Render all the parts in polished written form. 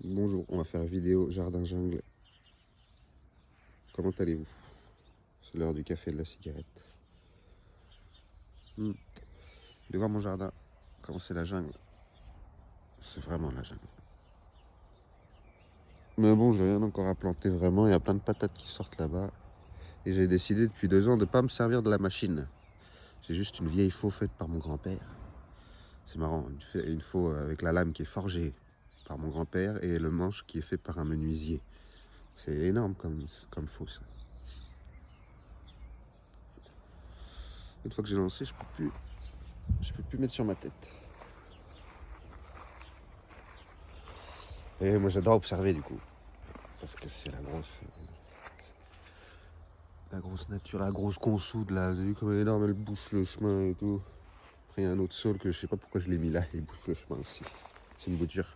Bonjour, on va faire vidéo jardin jungle. Comment allez-vous? C'est l'heure du café et de la cigarette. Vous voulez voir mon jardin? Comment c'est la jungle? C'est vraiment la jungle. Mais bon, j'ai rien encore à planter vraiment. Il y a plein de patates qui sortent là-bas. Et j'ai décidé depuis 2 ans de ne pas me servir de la machine. J'ai juste une vieille faux faite par mon grand-père. C'est marrant, une faux avec la lame qui est forgée par mon grand-père et le manche qui est fait par un menuisier. C'est énorme comme faux ça. Une fois que j'ai lancé, je peux plus mettre sur ma tête. Et moi j'adore observer du coup, parce que c'est la grosse nature, la grosse consoude là, vous avez vu comme elle est énorme, elle bouche le chemin et tout. Après il y a un autre saule que je sais pas pourquoi je l'ai mis là, il bouche le chemin aussi. C'est une bouture.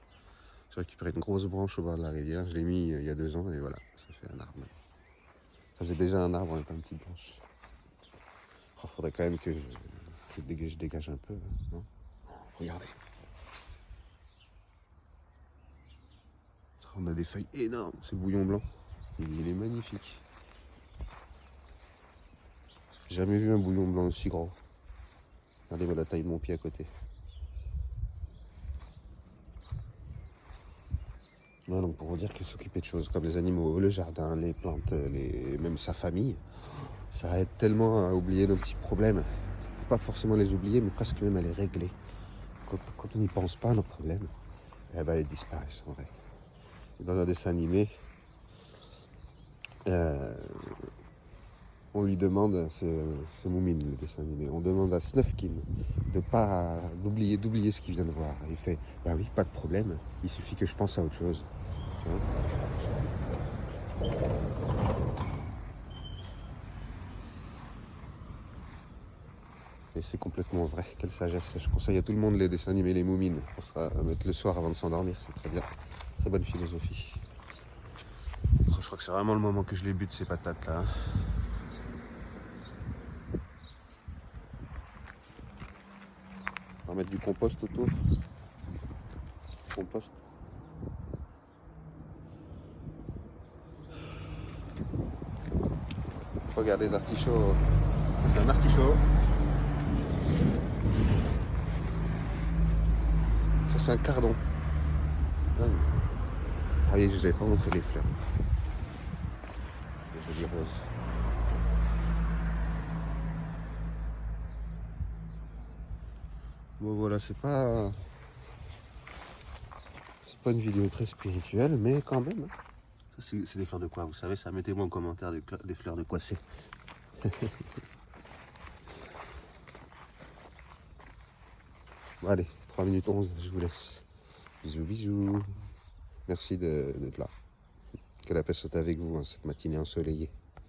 J'ai récupéré une grosse branche au bord de la rivière, je l'ai mis il y a 2 ans et voilà, ça fait un arbre. Ça faisait déjà un arbre en étant une petite branche. Oh, faudrait quand même que je dégage un peu, hein, non? Oh, regardez. On a des feuilles énormes, c'est le bouillon blanc. Il est magnifique. J'ai jamais vu un bouillon blanc aussi grand. Regardez-moi la taille de mon pied à côté. Ouais, donc pour vous dire que s'occuper de choses comme les animaux, le jardin, les plantes, même sa famille, ça aide tellement à oublier nos petits problèmes. Pas forcément les oublier, mais presque même à les régler. Quand on n'y pense pas à nos problèmes, eh ben, ils disparaissent en vrai. Dans un dessin animé, on lui demande, c'est Moumine le dessin animé, on demande à Snufkin d'oublier ce qu'il vient de voir. Il fait, bah oui, pas de problème, il suffit que je pense à autre chose. Tu vois. Et c'est complètement vrai, quelle sagesse. Je conseille à tout le monde les dessins animés, les Moumines, pour ça, mettre le soir avant de s'endormir, c'est très bien. Très bonne philosophie. Je crois que c'est vraiment le moment que je les bute ces patates là. On va mettre du compost autour. Compost. Regardez les artichauts. C'est un artichaut. Ça c'est un cardon. Ah oui, je vous avais pas montré les fleurs. Les jolies roses. Bon voilà, c'est pas une vidéo très spirituelle, mais quand même. C'est des fleurs de quoi, vous savez ça? Mettez-moi en commentaire des fleurs de quoi c'est. Bon, allez, 3 minutes 11, je vous laisse. Bisous, bisous. Merci d'être là. Que la paix soit avec vous, hein, cette matinée ensoleillée.